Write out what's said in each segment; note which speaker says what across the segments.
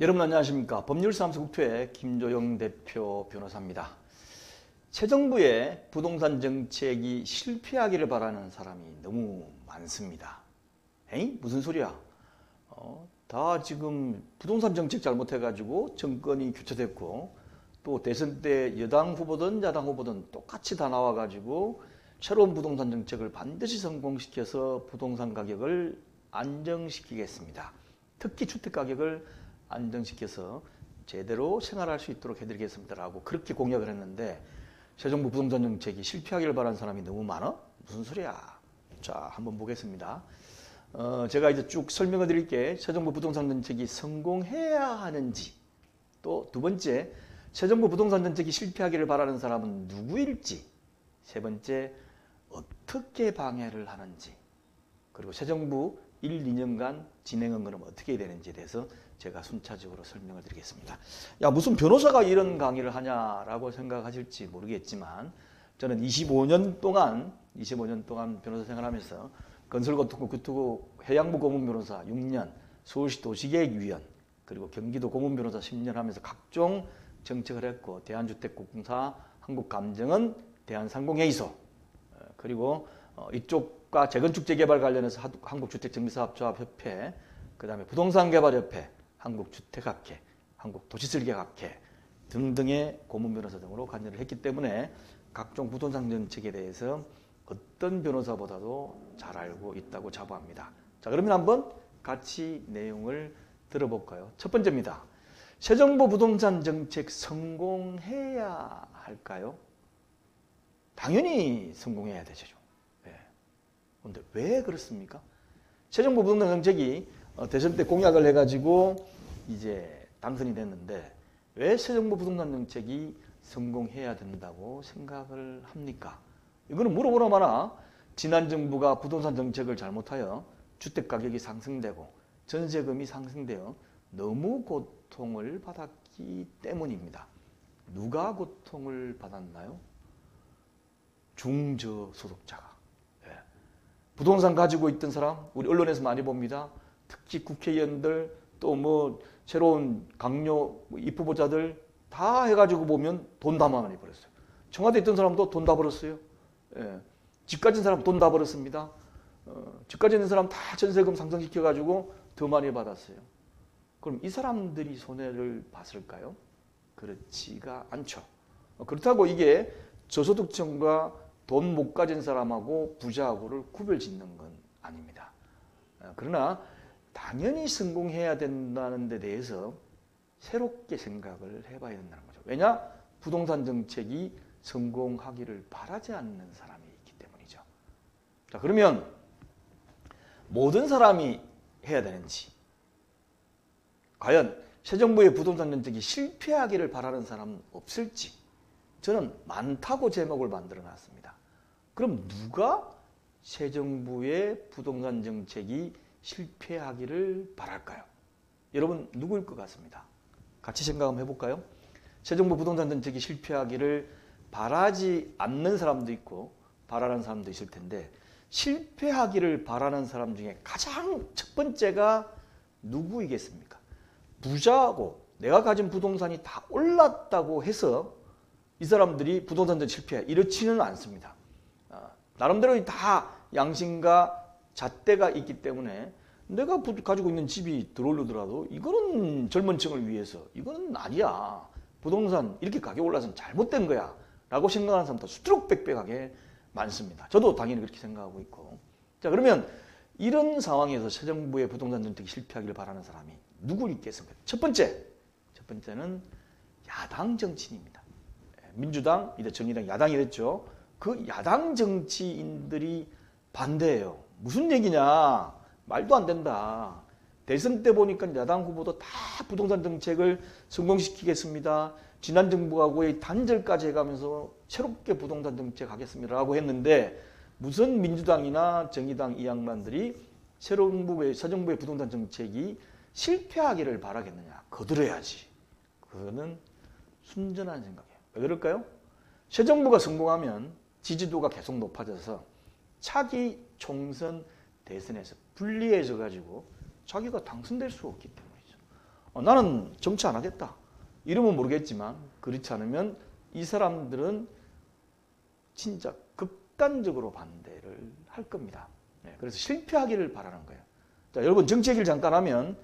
Speaker 1: 여러분 안녕하십니까. 법률사무소국토의 김조영 대표 변호사입니다. 새 정부의 부동산 정책이 실패하기를 바라는 사람이 너무 많습니다. 에이? 무슨 소리야? 다 지금 부동산 정책 잘못해가지고 정권이 교체됐고 또 대선 때 여당 후보든 야당 후보든 똑같이 다 나와가지고 새로운 부동산 정책을 반드시 성공시켜서 부동산 가격을 안정시키겠습니다. 특히 주택 가격을 안정시켜서 제대로 생활할 수 있도록 해드리겠습니다라고 그렇게 공약을 했는데 새 정부 부동산 정책이 실패하기를 바라는 사람이 너무 많아? 무슨 소리야? 자, 한번 보겠습니다. 제가 이제 쭉 설명을 드릴게. 새 정부 부동산 정책이 성공해야 하는지, 또 두 번째, 새 정부 부동산 정책이 실패하기를 바라는 사람은 누구일지, 세 번째, 어떻게 방해를 하는지, 그리고 새 정부 1, 2년간 진행한 거는 어떻게 해야 되는지에 대해서 제가 순차적으로 설명을 드리겠습니다. 야, 무슨 변호사가 이런 강의를 하냐라고 생각하실지 모르겠지만 저는 25년 동안 변호사 생활하면서 건설고특구, 구특구, 해양부 고문변호사 6년, 서울시 도시계획위원, 그리고 경기도 고문변호사 10년 하면서 각종 정책을 했고 대한주택공사, 한국감정원, 대한상공회의소, 그리고 이쪽과 재건축 재개발 관련해서 한국주택정비사업조합협회, 그 다음에 부동산개발협회, 한국주택학회, 한국도시설계학회 등등의 고문변호사 등으로 관여를 했기 때문에 각종 부동산 정책에 대해서 어떤 변호사보다도 잘 알고 있다고 자부합니다. 자, 그러면 한번 같이 내용을 들어볼까요? 첫 번째입니다. 새 정부 부동산 정책 성공해야 할까요? 당연히 성공해야 되죠. 그런데 왜 그렇습니까? 새 정부 부동산 정책이 대선 때 공약을 해가지고 이제 당선이 됐는데 왜 새 정부 부동산 정책이 성공해야 된다고 생각을 합니까? 이거는 물어보나 마나 지난 정부가 부동산 정책을 잘못하여 주택 가격이 상승되고 전세금이 상승되어 너무 고통을 받았기 때문입니다. 누가 고통을 받았나요? 중저소득자가. 부동산 가지고 있던 사람, 우리 언론에서 많이 봅니다. 특히 국회의원들, 또 뭐 새로운 강요 입후보자들 다 해가지고 보면 돈 다 많이 벌었어요. 청와대에 있던 사람도 돈 다 벌었어요. 집 가진 사람 돈 다 벌었습니다. 집 가진 사람 다 전세금 상승시켜가지고 더 많이 받았어요. 그럼 이 사람들이 손해를 봤을까요? 그렇지가 않죠. 그렇다고 이게 저소득층과 돈 못 가진 사람하고 부자하고를 구별짓는 건 아닙니다. 그러나 당연히 성공해야 된다는 데 대해서 새롭게 생각을 해봐야 된다는 거죠. 왜냐? 부동산 정책이 성공하기를 바라지 않는 사람이 있기 때문이죠. 자, 그러면 모든 사람이 해야 되는지, 과연 새 정부의 부동산 정책이 실패하기를 바라는 사람은 없을지, 저는 많다고 제목을 만들어 놨습니다. 그럼 누가 새 정부의 부동산 정책이 실패하기를 바랄까요? 여러분 누구일 것 같습니다. 같이 생각 한번 해볼까요? 새 정부 부동산 정책이 실패하기를 바라지 않는 사람도 있고 바라는 사람도 있을 텐데 실패하기를 바라는 사람 중에 가장 첫 번째가 누구이겠습니까? 부자고 내가 가진 부동산이 다 올랐다고 해서 이 사람들이 부동산 정책 실패해 이렇지는 않습니다. 나름대로 다 양심과 잣대가 있기 때문에 내가 가지고 있는 집이 들어오르더라도 이거는 젊은 층을 위해서 이거는 아니야. 부동산 이렇게 가격 올라서는 잘못된 거야 라고 생각하는 사람도 수두룩백백하게 많습니다. 저도 당연히 그렇게 생각하고 있고. 자, 그러면 이런 상황에서 새 정부의 부동산 정책이 실패하기를 바라는 사람이 누구 있겠습니까? 첫 번째는 야당 정치인입니다. 민주당, 이제 정의당, 야당이 됐죠. 그 야당 정치인들이 반대해요. 무슨 얘기냐? 말도 안 된다. 대선 때 보니까 야당 후보도 다 부동산 정책을 성공시키겠습니다. 지난 정부하고의 단절까지 해가면서 새롭게 부동산 정책 하겠습니다라고 했는데 무슨 민주당이나 정의당 이 양반들이 새 정부의 부동산 정책이 실패하기를 바라겠느냐? 거들어야지. 그거는 순전한 생각이에요. 왜 그럴까요? 새 정부가 성공하면 지지도가 계속 높아져서 차기 총선 대선에서 불리해져 가지고 자기가 당선될 수 없기 때문이죠. 나는 정치 안 하겠다. 이러면 모르겠지만 그렇지 않으면 이 사람들은 진짜 극단적으로 반대를 할 겁니다. 그래서 실패하기를 바라는 거예요. 자, 여러분 정치 얘기를 잠깐 하면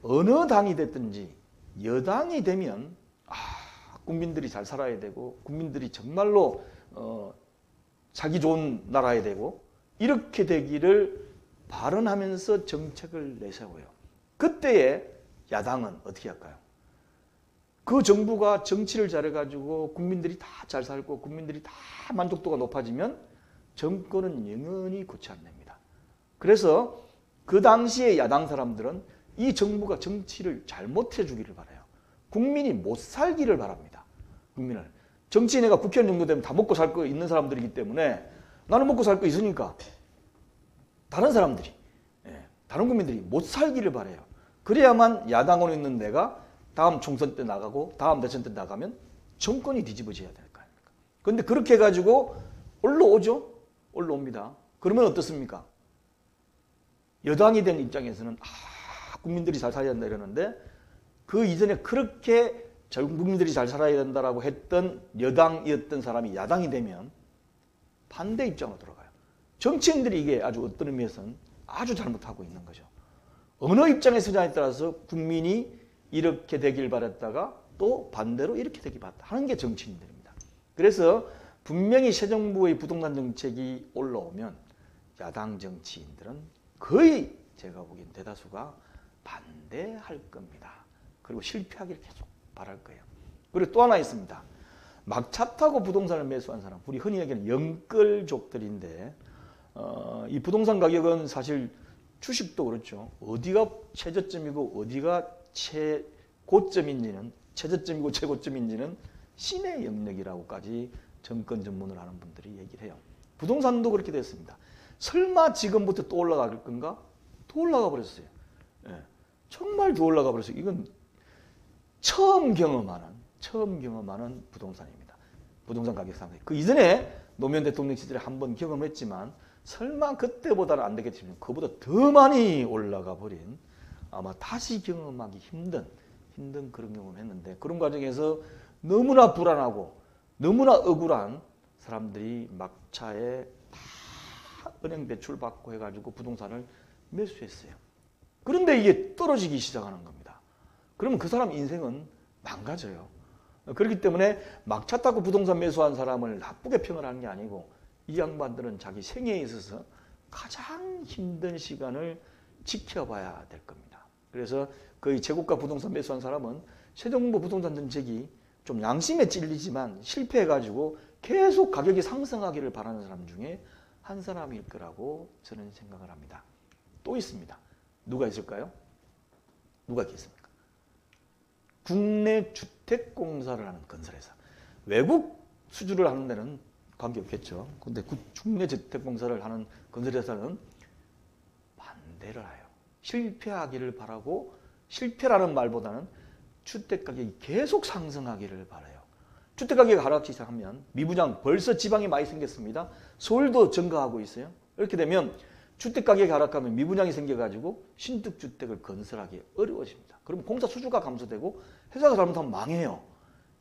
Speaker 1: 어느 당이 됐든지 여당이 되면 국민들이 잘 살아야 되고 국민들이 정말로 살기 좋은 나라야 되고 이렇게 되기를 발언하면서 정책을 내세워요. 그때에 야당은 어떻게 할까요? 그 정부가 정치를 잘해가지고 국민들이 다 잘 살고 국민들이 다 만족도가 높아지면 정권은 영원히 고치 안 됩니다. 그래서 그 당시에 야당 사람들은 이 정부가 정치를 잘못해 주기를 바라요. 국민이 못 살기를 바랍니다. 국민을. 정치인회가 국회의원 정도 되면 다 먹고 살 거 있는 사람들이기 때문에 나는 먹고 살 거 있으니까 다른 사람들이, 다른 국민들이 못 살기를 바라요. 그래야만 야당으로 있는 내가 다음 총선 때 나가고 다음 대선 때 나가면 정권이 뒤집어져야 될 거 아닙니까? 그런데 그렇게 해가지고 올라오죠? 올라옵니다. 그러면 어떻습니까? 여당이 된 입장에서는 국민들이 잘 살아야 된다 이러는데 그 이전에 그렇게 국민들이 잘 살아야 된다라고 했던 여당이었던 사람이 야당이 되면 반대 입장으로 돌아가요. 정치인들이 이게 아주 어떤 의미에서는 아주 잘못하고 있는 거죠. 어느 입장에 서냐에 따라서 국민이 이렇게 되길 바랬다가 또 반대로 이렇게 되길 바랬다 하는 게 정치인들입니다. 그래서 분명히 새 정부의 부동산 정책이 올라오면 야당 정치인들은 거의 제가 보기엔 대다수가 반대할 겁니다. 그리고 실패하기를 계속 바랄 거예요. 그리고 또 하나 있습니다. 막차 타고 부동산을 매수한 사람, 우리 흔히 얘기하는 영끌족들인데 이 부동산 가격은 사실 주식도 그렇죠. 어디가 최저점이고 어디가 최고점인지는 최저점이고 최고점인지는 신의 영역이라고까지 정권 전문을 하는 분들이 얘기를 해요. 부동산도 그렇게 됐습니다. 설마 지금부터 또 올라갈 건가? 또 올라가 버렸어요. 정말 더 올라가 버렸어요. 이건 처음 경험하는 부동산입니다. 부동산 가격 상승. 그 이전에 노무현 대통령 시절에 한번 경험했지만 설마 그때보다는 안 되겠지만 그보다 더 많이 올라가 버린 아마 다시 경험하기 힘든 그런 경험을 했는데 그런 과정에서 너무나 불안하고 너무나 억울한 사람들이 막차에 다 은행 대출 받고 해가지고 부동산을 매수했어요. 그런데 이게 떨어지기 시작하는 겁니다. 그러면 그 사람 인생은 망가져요. 그렇기 때문에 막차 타고 부동산 매수한 사람을 나쁘게 평을 하는 게 아니고 이 양반들은 자기 생애에 있어서 가장 힘든 시간을 지켜봐야 될 겁니다. 그래서 거의 제고가 부동산 매수한 사람은 새 정부 부동산 정책이 좀 양심에 찔리지만 실패해가지고 계속 가격이 상승하기를 바라는 사람 중에 한 사람일 거라고 저는 생각을 합니다. 또 있습니다. 누가 있을까요? 누가 있겠습니까? 국내 주택공사를 하는 건설회사. 외국 수주를 하는 데는 관계없겠죠. 그런데 국내 주택공사를 하는 건설회사는 반대를 해요. 실패하기를 바라고 실패라는 말보다는 주택가격이 계속 상승하기를 바라요. 주택가격이 하락하기 시작하면 미부장 벌써 지방이 많이 생겼습니다. 서울도 증가하고 있어요. 이렇게 되면 주택가격이 하락하면 미분양이 생겨가지고 신축주택을 건설하기 어려워집니다. 그럼 공사 수주가 감소되고 회사가 잘못하면 망해요.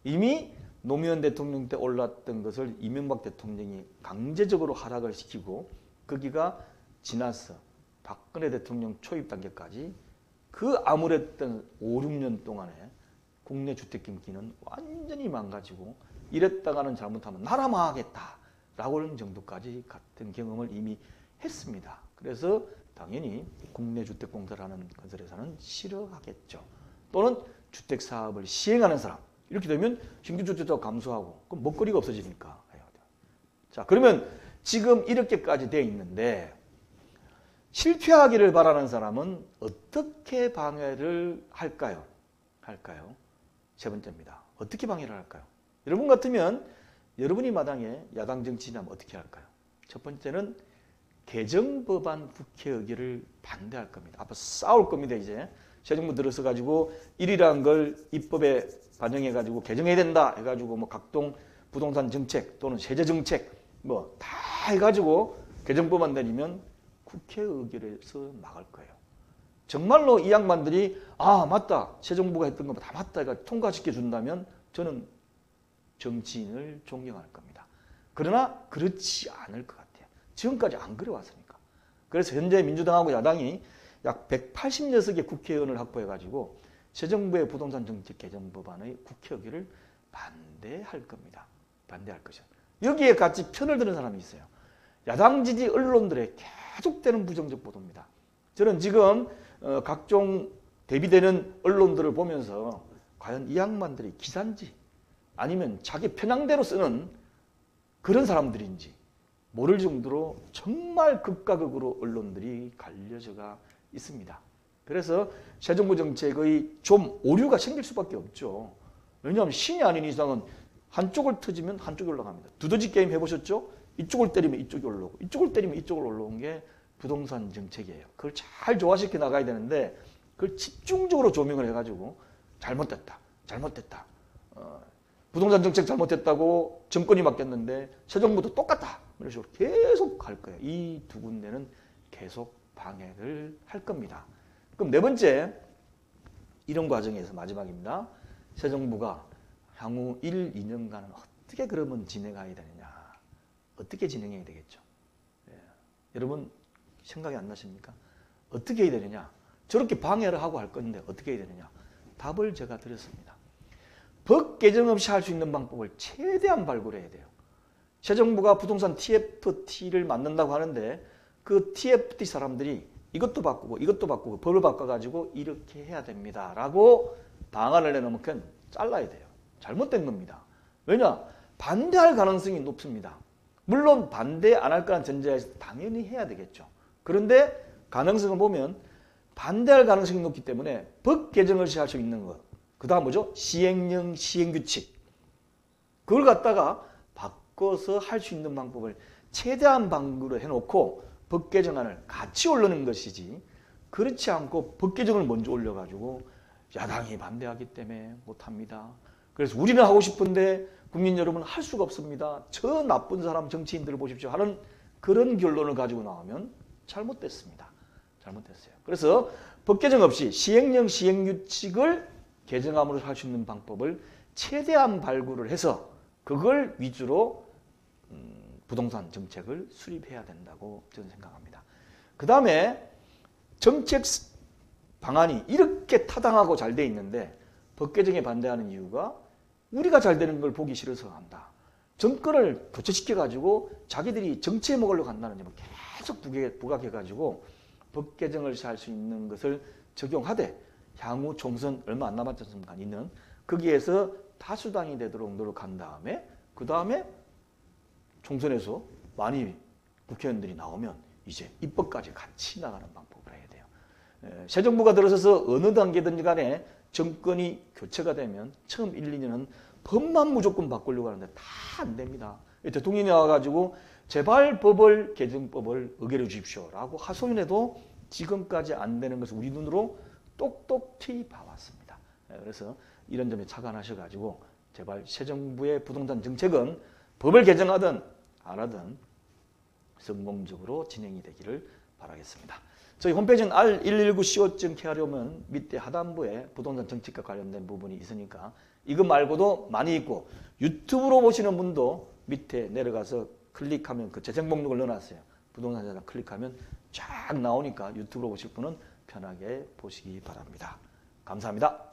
Speaker 1: 이미 노무현 대통령 때 올랐던 것을 이명박 대통령이 강제적으로 하락을 시키고 거기가 지나서 박근혜 대통령 초입 단계까지 그 암울했던 5, 6년 동안에 국내 주택 경기는 완전히 망가지고 이랬다가는 잘못하면 나라 망하겠다라고 하는 정도까지 같은 경험을 이미 했습니다. 그래서 당연히 국내 주택공사를 하는 건설회사는 싫어하겠죠. 또는 주택사업을 시행하는 사람 이렇게 되면 신규주택자가 감소하고 그럼 먹거리가 없어지니까. 자, 그러면 지금 이렇게까지 되어 있는데 실패하기를 바라는 사람은 어떻게 방해를 할까요? 세 번째입니다. 어떻게 방해를 할까요? 여러분 같으면 여러분이 마당에 야당 정치인이라면 어떻게 할까요? 첫 번째는 개정법안 국회 의결을 반대할 겁니다. 앞으로 싸울 겁니다. 이제 새 정부 들어서 가지고 일이라는 걸 입법에 반영해 가지고 개정해야 된다 해가지고 뭐 각종 부동산 정책 또는 세제 정책 뭐 다 해가지고 개정법안 내리면 국회 의결에서 나갈 거예요. 정말로 이 양반들이 아 맞다 새 정부가 했던 거 다 맞다 그러니까 통과시켜 준다면 저는 정치인을 존경할 겁니다. 그러나 그렇지 않을 것 같아요. 지금까지 안 그래왔으니까. 그래서 현재 민주당하고 야당이 약 180여석의 국회의원을 확보해가지고 새 정부의 부동산 정책 개정 법안의 국회의기를 반대할 겁니다. 반대할 것이요. 여기에 같이 편을 드는 사람이 있어요. 야당 지지 언론들의 계속되는 부정적 보도입니다. 저는 지금 각종 대비되는 언론들을 보면서 과연 이 양반들이 기사인지 아니면 자기 편향대로 쓰는 그런 사람들인지 모를 정도로 정말 극과 극으로 언론들이 갈려져가 있습니다. 그래서 새 정부 정책의 좀 오류가 생길 수밖에 없죠. 왜냐하면 신이 아닌 이상은 한쪽을 터지면 한쪽이 올라갑니다. 두더지 게임 해보셨죠? 이쪽을 때리면 이쪽이 올라오고 이쪽을 때리면 이쪽을 올라온 게 부동산 정책이에요. 그걸 잘 조화시켜 나가야 되는데 그걸 집중적으로 조명을 해가지고 잘못됐다. 잘못됐다. 부동산 정책 잘못됐다고 정권이 맡겼는데 새 정부도 똑같다. 이런 식으로 계속 갈 거예요. 이 두 군데는 계속 방해를 할 겁니다. 그럼 네 번째 이런 과정에서 마지막입니다. 새 정부가 향후 1, 2년간은 어떻게 그러면 진행해야 되느냐. 어떻게 진행해야 되겠죠. 예. 여러분 생각이 안 나십니까? 어떻게 해야 되느냐. 저렇게 방해를 하고 할 건데 어떻게 해야 되느냐. 답을 제가 드렸습니다. 법 개정 없이 할 수 있는 방법을 최대한 발굴해야 돼요. 새 정부가 부동산 TFT를 만든다고 하는데 그 TFT 사람들이 이것도 바꾸고 법을 바꿔가지고 이렇게 해야 됩니다. 라고 방안을 내놓으면 그냥 잘라야 돼요. 잘못된 겁니다. 왜냐? 반대할 가능성이 높습니다. 물론 반대 안 할 거란 전제하에서 당연히 해야 되겠죠. 그런데 가능성을 보면 반대할 가능성이 높기 때문에 법 개정을 할 수 있는 것. 그 다음 뭐죠? 시행령, 시행규칙. 그걸 갖다가 바꿔서 할 수 있는 방법을 최대한 방구로 해놓고 법 개정안을 같이 올리는 것이지 그렇지 않고 법 개정을 먼저 올려가지고 야당이 반대하기 때문에 못합니다. 그래서 우리는 하고 싶은데 국민 여러분은 할 수가 없습니다. 저 나쁜 사람 정치인들을 보십시오 하는 그런 결론을 가지고 나오면 잘못됐습니다. 잘못됐어요. 그래서 법 개정 없이 시행령, 시행규칙을 개정함으로 할 수 있는 방법을 최대한 발굴을 해서 그걸 위주로 부동산 정책을 수립해야 된다고 저는 생각합니다. 그 다음에 정책 방안이 이렇게 타당하고 잘 돼 있는데 법 개정에 반대하는 이유가 우리가 잘 되는 걸 보기 싫어서 한다. 정권을 교체시켜가지고 자기들이 정치에 먹으려고 한다는 점을 계속 부각해가지고 법 개정을 할 수 있는 것을 적용하되 향후 총선 얼마 안 남았지 않습니까? 있는 거기에서 다수당이 되도록 노력한 다음에 그 다음에 총선에서 많이 국회의원들이 나오면 이제 입법까지 같이 나가는 방법을 해야 돼요. 새 정부가 들어서서 어느 단계든지 간에 정권이 교체가 되면 처음 1, 2년은 법만 무조건 바꾸려고 하는데 다 안 됩니다. 대통령이 나와가지고 제발 법을 개정법을 의결해 주십시오 라고 하소연해도 지금까지 안 되는 것을 우리 눈으로 똑똑히 봐왔습니다. 그래서 이런 점에 착안하셔가지고 제발 새 정부의 부동산 정책은 법을 개정하든 안 하든 성공적으로 진행이 되기를 바라겠습니다. 저희 홈페이지는 r119co.kr 하면 밑에 하단부에 부동산 정책과 관련된 부분이 있으니까 이거 말고도 많이 있고 유튜브로 보시는 분도 밑에 내려가서 클릭하면 그 재생 목록을 넣어놨어요. 부동산 재산 클릭하면 쫙 나오니까 유튜브로 보실 분은 편하게 보시기 바랍니다. 감사합니다.